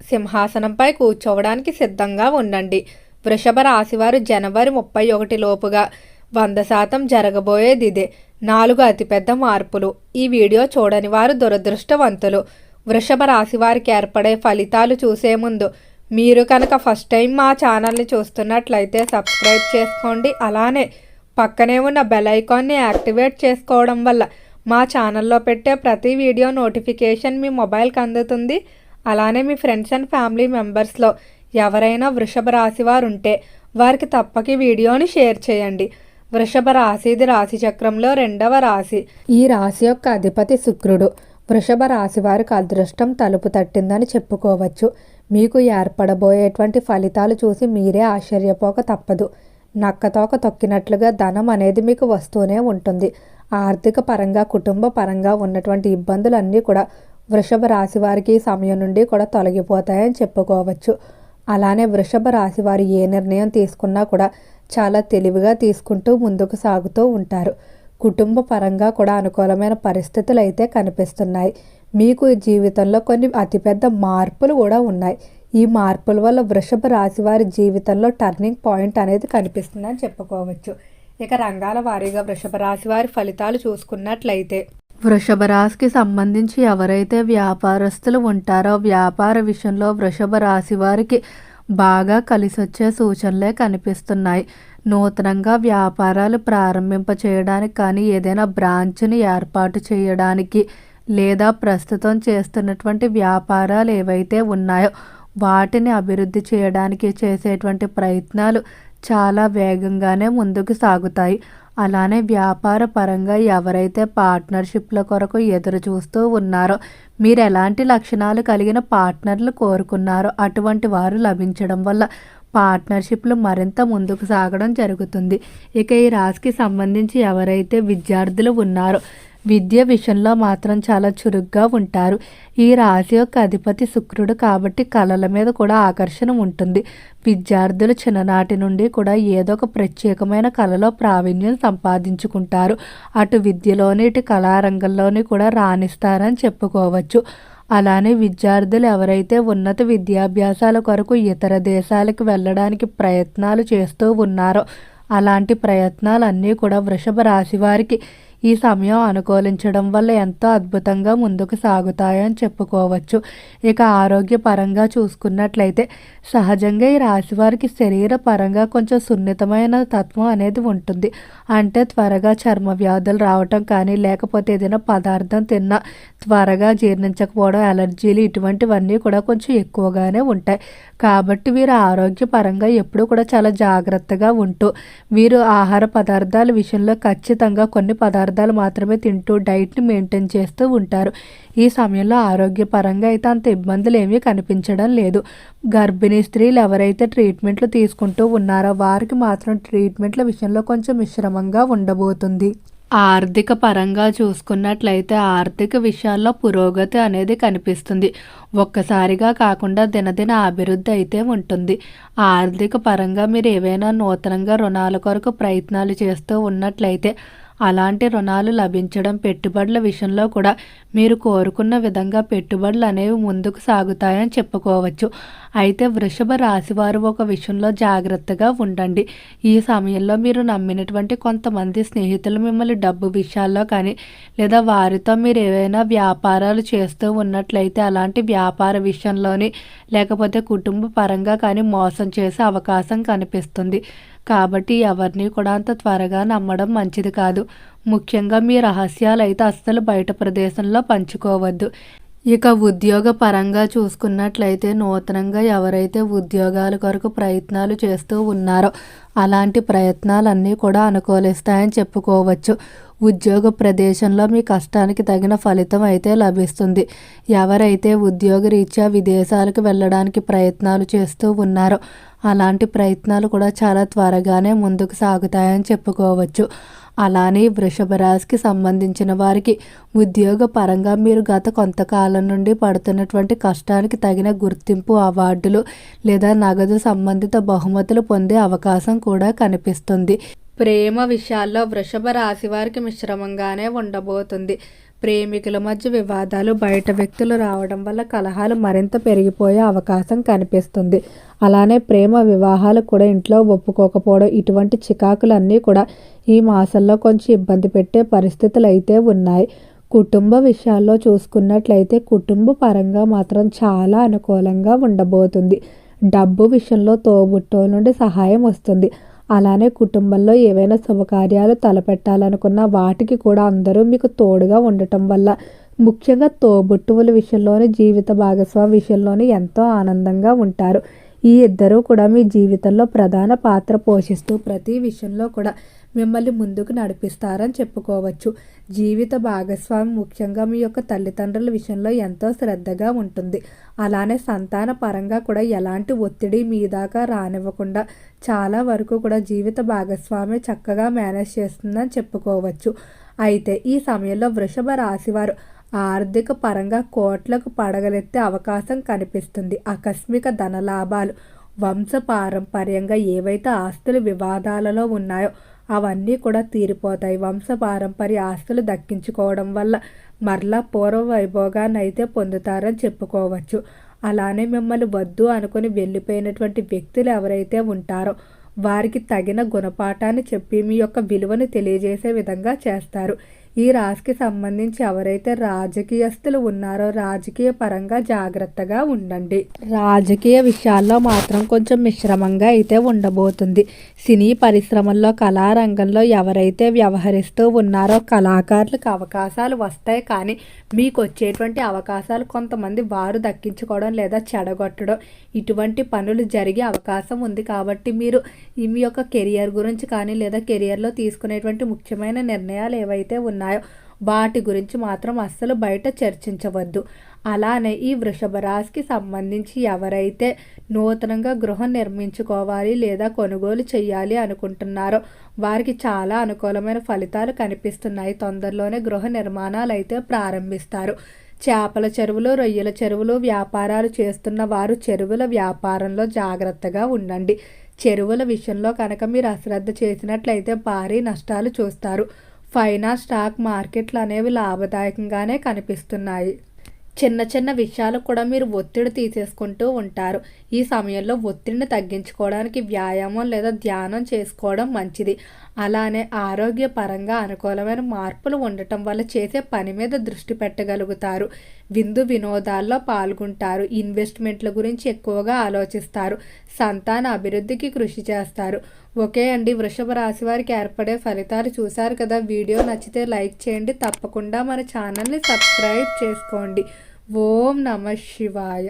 సింహాసనంపై కూర్చోవడానికి సిద్ధంగా ఉండండి. వృషభ రాశివారు జనవరి 31 లోపుగా 100% జరగబోయేది ఇదే. 4 అతిపెద్ద మార్పులు. ఈ వీడియో చూడని వారు దురదృష్టవంతులు. వృషభ రాశి వారికి ఏర్పడే ఫలితాలు చూసే ముందు మీరు కనుక ఫస్ట్ టైం మా ఛానల్ని చూస్తున్నట్లయితే సబ్స్క్రైబ్ చేసుకోండి. అలానే పక్కనే ఉన్న బెల్ ఐకాన్ని యాక్టివేట్ చేసుకోవడం వల్ల మా ఛానల్లో పెట్టే ప్రతి వీడియో నోటిఫికేషన్ మీ మొబైల్కి అందుతుంది. అలానే మీ ఫ్రెండ్స్ అండ్ ఫ్యామిలీ మెంబర్స్లో ఎవరైనా వృషభ రాశి వారు ఉంటే వారికి తప్పక వీడియోని షేర్ చేయండి. వృషభ రాశి ఇది రాశి చక్రంలో 2వ రాశి. ఈ రాశి యొక్క అధిపతి శుక్రుడు. వృషభ రాశి వారికి అదృష్టం తలుపు తట్టిందని చెప్పుకోవచ్చు. మీకు ఏర్పడబోయేటువంటి ఫలితాలు చూసి మీరే ఆశ్చర్యపోక తప్పదు. నక్కతోక తొక్కినట్లుగా ధనం అనేది మీకు వస్తూనే ఉంటుంది. ఆర్థిక పరంగా కుటుంబ పరంగా ఉన్నటువంటి ఇబ్బందులన్నీ కూడా వృషభ రాశి వారికి ఈ సమయం నుండి కూడా తొలగిపోతాయని చెప్పుకోవచ్చు. అలానే వృషభ రాశి వారు ఏ నిర్ణయం తీసుకున్నా కూడా చాలా తెలివిగా తీసుకుంటూ ముందుకు సాగుతూ ఉంటారు. కుటుంబ పరంగా కూడా అనుకూలమైన పరిస్థితులు అయితే కనిపిస్తున్నాయి. మీకు ఈ జీవితంలో కొన్ని అతిపెద్ద మార్పులు కూడా ఉన్నాయి. ఈ మార్పుల వల్ల వృషభ రాశి వారి జీవితంలో టర్నింగ్ పాయింట్ అనేది కనిపిస్తుందని చెప్పుకోవచ్చు. ఇక రంగాల వారీగా వృషభ రాశి వారి ఫలితాలు చూసుకున్నట్లయితే వృషభ రాశికి సంబంధించి ఎవరైతే వ్యాపారస్తులు ఉంటారో వ్యాపార విషయంలో వృషభ రాశి వారికి బాగా కలిసొచ్చే సూచనలే కనిపిస్తున్నాయి. నూతనంగా వ్యాపారాలు ప్రారంభింప చేయడానికి కానీ ఏదైనా బ్రాంచ్ని ఏర్పాటు చేయడానికి లేదా ప్రస్తుతం చేస్తున్నటువంటి వ్యాపారాలు ఏవైతే ఉన్నాయో వాటిని అభివృద్ధి చేయడానికి చేసేటువంటి ప్రయత్నాలు చాలా వేగంగానే ముందుకు సాగుతాయి. అలానే వ్యాపార పరంగా ఎవరైతే పార్ట్నర్షిప్ల కొరకు ఎదురు చూస్తూ ఉన్నారో మీరు ఎలాంటి లక్షణాలు కలిగిన పార్ట్నర్లు కోరుకున్నారో అటువంటి వారు లభించడం వల్ల పార్ట్నర్షిప్లు మరింత ముందుకు సాగడం జరుగుతుంది. ఇక ఈ రాశికి సంబంధించి ఎవరైతే విద్యార్థులు ఉన్నారో విద్య విషయంలో మాత్రం చాలా చురుగ్గా ఉంటారు. ఈ రాశి యొక్క అధిపతి శుక్రుడు కాబట్టి కళల మీద కూడా ఆకర్షణ ఉంటుంది. విద్యార్థులు చిన్ననాటి నుండి కూడా ఏదో ఒక ప్రత్యేకమైన కళలో ప్రావీణ్యం సంపాదించుకుంటారు. అటు విద్యలోని ఇటు కళారంగంలోని కూడా రాణిస్తారని చెప్పుకోవచ్చు. అలానే విద్యార్థులు ఎవరైతే ఉన్నత విద్యాభ్యాసాల కొరకు ఇతర దేశాలకు వెళ్ళడానికి ప్రయత్నాలు చేస్తూ ఉన్నారో అలాంటి ప్రయత్నాలన్నీ కూడా వృషభ రాశి వారికి ఈ సమయం అనుకూలించడం వల్ల ఎంతో అద్భుతంగా ముందుకు సాగుతాయని చెప్పుకోవచ్చు. ఇక ఆరోగ్యపరంగా చూసుకున్నట్లయితే సహజంగా ఈ రాశి వారికి శరీర పరంగా కొంచెం సున్నితమైన తత్వం అనేది ఉంటుంది. అంటే త్వరగా చర్మ వ్యాధులు రావటం కానీ లేకపోతే ఏదైనా పదార్థం తిన్నా త్వరగా జీర్ణించకపోవడం, అలర్జీలు ఇటువంటివన్నీ కూడా కొంచెం ఎక్కువగానే ఉంటాయి. కాబట్టి వీరు ఆరోగ్యపరంగా ఎప్పుడూ కూడా చాలా జాగ్రత్తగా ఉంటూ వీరు ఆహార పదార్థాల విషయంలో ఖచ్చితంగా కొన్ని పదార్థాలు మాత్రమే తింటూ డైట్ని మెయింటైన్ చేస్తూ ఉంటారు. ఈ సమయంలో ఆరోగ్యపరంగా అయితే అంత ఇబ్బందులు ఏమీ కనిపించడం లేదు. గర్భిణీ స్త్రీలు ఎవరైతే ట్రీట్మెంట్లు తీసుకుంటూ ఉన్నారో వారికి మాత్రం ట్రీట్మెంట్ల విషయంలో కొంచెం మిశ్రమంగా ఉండబోతుంది. ఆర్థిక పరంగా చూసుకున్నట్లయితే ఆర్థిక విషయాల్లో పురోగతి అనేది కనిపిస్తుంది. ఒక్కసారిగా కాకుండా దినదిన అభివృద్ధి అయితే ఉంటుంది. ఆర్థిక పరంగా మీరు ఏవైనా నూతనంగా రుణాల కొరకు ప్రయత్నాలు చేస్తూ ఉన్నట్లయితే అలాంటి రుణాలు లభించడం, పెట్టుబడుల విషయంలో కూడా మీరు కోరుకున్న విధంగా పెట్టుబడులు అనేవి ముందుకు సాగుతాయని చెప్పుకోవచ్చు. అయితే వృషభ రాశి వారు ఒక విషయంలో జాగ్రత్తగా ఉండండి. ఈ సమయంలో మీరు నమ్మినటువంటి కొంతమంది స్నేహితులు మిమ్మల్ని డబ్బు విషయాల్లో కానీ లేదా వారితో మీరు ఏవైనా వ్యాపారాలు చేస్తూ ఉన్నట్లయితే అలాంటి వ్యాపార విషయంలోని లేకపోతే కుటుంబ పరంగా కానీ మోసం చేసే అవకాశం కనిపిస్తుంది. కాబట్టి ఎవరిని కూడా అంత త్వరగా నమ్మడం మంచిది కాదు. ముఖ్యంగా మీ రహస్యాలు అయితే అస్సలు బయట ప్రదేశంలో పంచుకోవద్దు. ఇక ఉద్యోగ పరంగా చూసుకున్నట్లయితే నూతనంగా ఎవరైతే ఉద్యోగాల కొరకు ప్రయత్నాలు చేస్తూ ఉన్నారో అలాంటి ప్రయత్నాలన్నీ కూడా అనుకూలిస్తాయని చెప్పుకోవచ్చు. ఉద్యోగ ప్రదేశంలో మీ కష్టానికి తగిన ఫలితం అయితే లభిస్తుంది. ఎవరైతే ఉద్యోగ రీత్యా విదేశాలకు వెళ్ళడానికి ప్రయత్నాలు చేస్తూ ఉన్నారో అలాంటి ప్రయత్నాలు కూడా చాలా త్వరగానే ముందుకు సాగుతాయని చెప్పుకోవచ్చు. అలానే వృషభ రాశికి సంబంధించిన వారికి ఉద్యోగ పరంగా మీరు గత కొంతకాలం నుండి పడుతున్నటువంటి కష్టానికి తగిన గుర్తింపు, అవార్డులు లేదా నగదు సంబంధిత బహుమతులు పొందే అవకాశం కూడా కనిపిస్తుంది. ప్రేమ విషయాల్లో వృషభ రాశి వారికి మిశ్రమంగానే ఉండబోతుంది. ప్రేమికుల మధ్య వివాదాలు, బయట వ్యక్తులు రావడం వల్ల కలహాలు మరింత పెరిగిపోయే అవకాశం కనిపిస్తుంది. అలానే ప్రేమ వివాహాలు కూడా ఇంట్లో ఒప్పుకోకపోవడం, ఇటువంటి చికాకులన్నీ కూడా ఈ మాసంలో కొంచెం ఇబ్బంది పెట్టే పరిస్థితులు అయితే ఉన్నాయి. కుటుంబ విషయాల్లో చూసుకున్నట్లయితే కుటుంబ పరంగా మాత్రం చాలా అనుకూలంగా ఉండబోతుంది. డబ్బు విషయంలో తోబుట్టువుల నుండి సహాయం వస్తుంది. అలానే కుటుంబంలో ఏవైనా శుభకార్యాలు తలపెట్టాలనుకున్న వాటికి కూడా అందరూ మీకు తోడుగా ఉండటం వల్ల, ముఖ్యంగా తోబుట్టువుల విషయంలోని, జీవిత భాగస్వామి విషయంలోని ఎంతో ఆనందంగా ఉంటారు. ఈ ఇద్దరూ కూడా మీ జీవితంలో ప్రధాన పాత్ర పోషిస్తూ ప్రతి విషయంలో కూడా మిమ్మల్ని ముందుకు నడిపిస్తారని చెప్పుకోవచ్చు. జీవిత భాగస్వామి ముఖ్యంగా మీ యొక్క తల్లిదండ్రుల విషయంలో ఎంతో శ్రద్ధగా ఉంటుంది. అలానే సంతాన పరంగా కూడా ఎలాంటి ఒత్తిడి మీ దాకా రానివ్వకుండా చాలా వరకు కూడా జీవిత భాగస్వామి చక్కగా మేనేజ్ చేస్తుందని చెప్పుకోవచ్చు. అయితే ఈ సమయంలో వృషభ రాశివారు ఆర్థిక పరంగా కోట్లకు పడగలెత్తే అవకాశం కనిపిస్తుంది. ఆకస్మిక ధనలాభాలు, వంశపారంపర్యంగా ఏవైతే ఆస్తులు వివాదాలలో ఉన్నాయో అవన్నీ కూడా తీరిపోతాయి. వంశపారంపర్య ఆస్తులు దక్కించుకోవడం వల్ల మరలా పూర్వ వైభోగాన్ని అయితే పొందుతారని చెప్పుకోవచ్చు. అలానే మిమ్మల్ని వద్దు అనుకుని వెళ్ళిపోయినటువంటి వ్యక్తులు ఎవరైతే ఉంటారో వారికి తగిన గుణపాఠాన్ని చెప్పి మీ యొక్క విలువను తెలియజేసే విధంగా చేస్తారు. ఈ రాశికి సంబంధించి ఎవరైతే రాజకీయస్తులు ఉన్నారో రాజకీయ పరంగా జాగ్రత్తగా ఉండండి. రాజకీయ విషయాల్లో మాత్రం కొంచెం మిశ్రమంగా అయితే ఉండబోతుంది. సినీ పరిశ్రమల్లో, కళారంగంలో ఎవరైతే వ్యవహరిస్తూ ఉన్నారో కళాకారులకు అవకాశాలు వస్తాయి. కానీ మీకు వచ్చేటువంటి అవకాశాలు కొంతమంది వారు దక్కించుకోవడం లేదా చెడగొట్టడం ఇటువంటి పనులు జరిగే అవకాశం ఉంది. కాబట్టి మీరు మీ యొక్క కెరియర్ గురించి కానీ లేదా కెరియర్లో తీసుకునేటువంటి ముఖ్యమైన నిర్ణయాలు ఏవైతే ఉన్నాయో వాటి గురించి మాత్రం అస్సలు బయట చర్చించవద్దు. అలానే ఈ వృషభ రాశికి సంబంధించి ఎవరైతే నూతనంగా గృహం నిర్మించుకోవాలి లేదా కొనుగోలు చేయాలి అనుకుంటున్నారో వారికి చాలా అనుకూలమైన ఫలితాలు కనిపిస్తున్నాయి. తొందరలోనే గృహ నిర్మాణాలు అయితే ప్రారంభిస్తారు. చేపల చెరువులు, రొయ్యల చెరువులు వ్యాపారాలు చేస్తున్న వారు చెరువుల వ్యాపారంలో జాగ్రత్తగా ఉండండి. చెరువుల విషయంలో కనుక మీరు అశ్రద్ధ చేసినట్లయితే భారీ నష్టాలు చూస్తారు. ఫైనాన్స్, స్టాక్ మార్కెట్లు అనేవి లాభదాయకంగానే కనిపిస్తున్నాయి. చిన్న చిన్న విషయాలు కూడా మీరు ఒత్తిడి తీసేసుకుంటూ ఉంటారు. ఈ సమయంలో ఒత్తిడిని తగ్గించుకోవడానికి వ్యాయామం లేదా ధ్యానం చేసుకోవడం మంచిది. అలానే ఆరోగ్యపరంగా అనుకూలమైన మార్పులు ఉండటం వల్ల చేసే పని మీద దృష్టి పెట్టగలుగుతారు. విందు వినోదాల్లో పాల్గొంటారు. ఇన్వెస్ట్మెంట్ల గురించి ఎక్కువగా ఆలోచిస్తారు. సంతాన అభివృద్ధికి కృషి చేస్తారు. ఓకే అండి, వృషభ రాశి వారికి ఏర్పడే ఫలితాలు చూశారు కదా. వీడియో నచ్చితే లైక్ చేయండి. తప్పకుండా మన ఛానల్ని సబ్స్క్రైబ్ చేసుకోండి. ఓం నమః శివాయ.